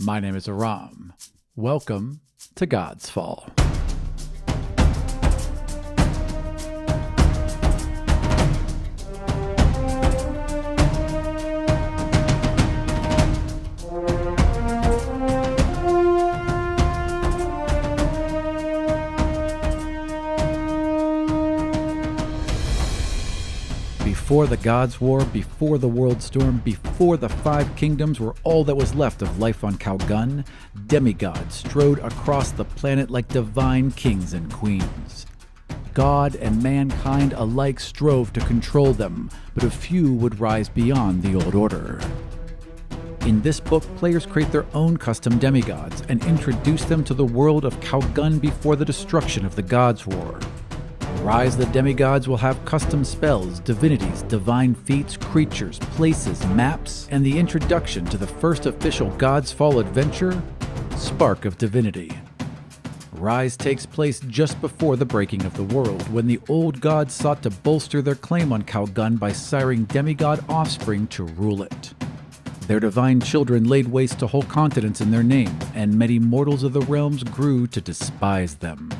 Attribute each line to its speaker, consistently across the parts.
Speaker 1: My name is Aram. Welcome to Godsfall. Before the Godswar, before the Worldstorm, before the Five Kingdoms were all that was left of life on Khalgun, demigods strode across the planet like divine kings and queens. God and mankind alike strove to control them, but a few would rise beyond the old order. In this book, players create their own custom demigods and introduce them to the world of Khalgun before the destruction of the Godswar. Rise the Demigods will have custom spells, divinities, divine feats, creatures, places, maps, and the introduction to the first official Godsfall adventure, Spark of Divinity. Rise takes place just before the breaking of the world, when the old gods sought to bolster their claim on Khalgun by siring demigod offspring to rule it. Their divine children laid waste to whole continents in their name, and many mortals of the realms grew to despise them.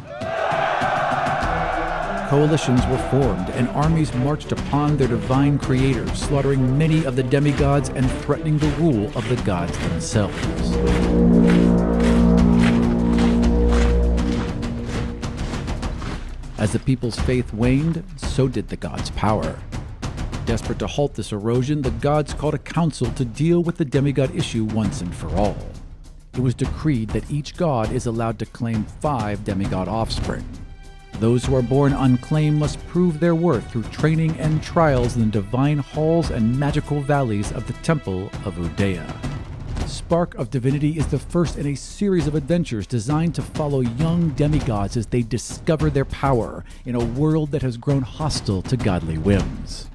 Speaker 1: Coalitions were formed, and armies marched upon their divine creators, slaughtering many of the demigods and threatening the rule of the gods themselves. As the people's faith waned, so did the gods' power. Desperate to halt this erosion, the gods called a council to deal with the demigod issue once and for all. It was decreed that each god is allowed to claim 5 demigod offspring. Those who are born unclaimed must prove their worth through training and trials in the divine halls and magical valleys of the Temple of Udea. Spark of Divinity is the first in a series of adventures designed to follow young demigods as they discover their power in a world that has grown hostile to godly whims.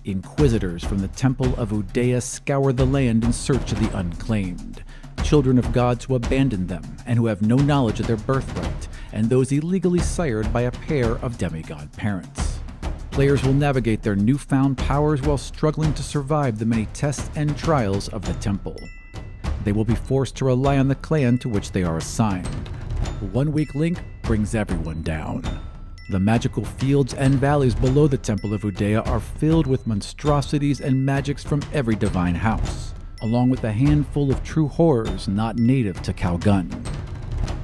Speaker 1: Inquisitors from the Temple of Udea scour the land in search of the unclaimed, children of gods who abandoned them and who have no knowledge of their birthright, and those illegally sired by a pair of demigod parents. Players will navigate their newfound powers while struggling to survive the many tests and trials of the temple. They will be forced to rely on the clan to which they are assigned. One weak link brings everyone down. The magical fields and valleys below the Temple of Udea are filled with monstrosities and magics from every divine house, along with a handful of true horrors not native to Khalgun.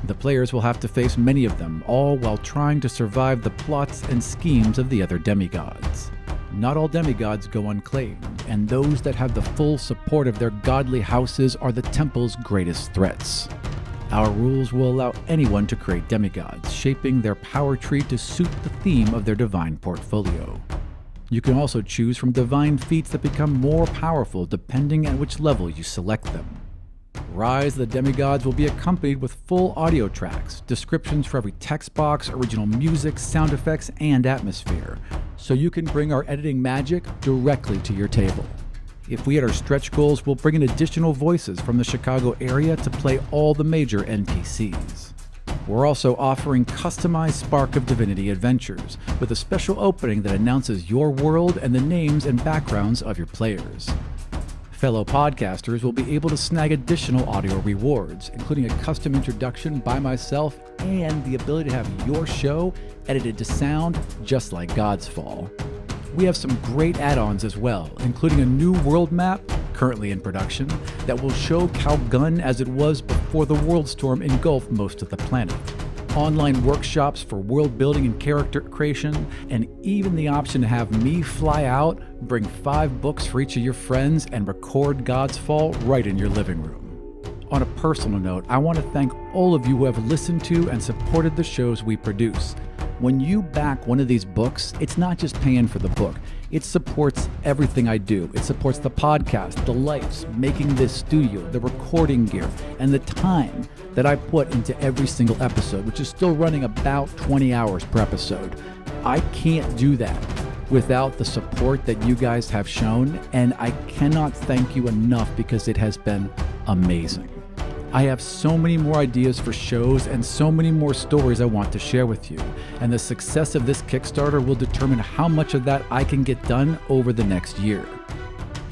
Speaker 1: The players will have to face many of them, all while trying to survive the plots and schemes of the other demigods. Not all demigods go unclaimed, and those that have the full support of their godly houses are the temple's greatest threats. Our rules will allow anyone to create demigods, shaping their power tree to suit the theme of their divine portfolio. You can also choose from divine feats that become more powerful depending on which level you select them. Rise the Demigods will be accompanied with full audio tracks, descriptions for every text box, original music, sound effects, and atmosphere, so you can bring our editing magic directly to your table. If we hit our stretch goals, we'll bring in additional voices from the Chicago area to play all the major NPCs. We're also offering customized Spark of Divinity adventures, with a special opening that announces your world and the names and backgrounds of your players. Fellow podcasters will be able to snag additional audio rewards, including a custom introduction by myself and the ability to have your show edited to sound just like Godsfall. We have some great add-ons as well, including a new world map, currently in production, that will show Khalgun as it was before the Worldstorm engulfed most of the planet. Online workshops for world building and character creation, and even the option to have me fly out, bring 5 books for each of your friends, and record Godsfall right in your living room. On a personal note, I want to thank all of you who have listened to and supported the shows we produce. When you back one of these books, it's not just paying for the book. It supports everything I do. It supports the podcast, the lights, making this studio, the recording gear, and the time that I put into every single episode, which is still running about 20 hours per episode. I can't do that without the support that you guys have shown, and I cannot thank you enough because it has been amazing. I have so many more ideas for shows and so many more stories I want to share with you, and the success of this Kickstarter will determine how much of that I can get done over the next year.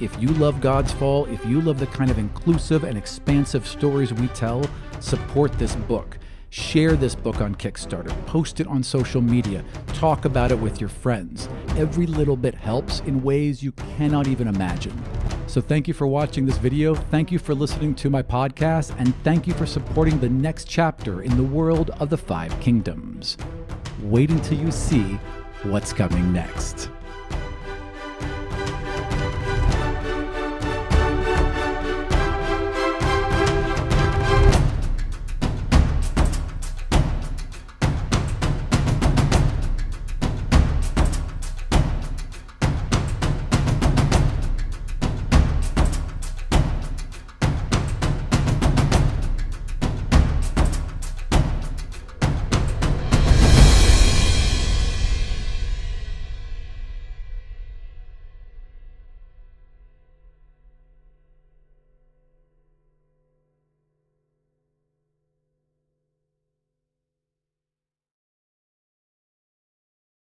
Speaker 1: If you love Godsfall, if you love the kind of inclusive and expansive stories we tell, support this book. Share this book on Kickstarter, post it on social media, talk about it with your friends. Every little bit helps in ways you cannot even imagine. So thank you for watching this video, thank you for listening to my podcast, and thank you for supporting the next chapter in the world of the Five Kingdoms. Wait until you see what's coming next.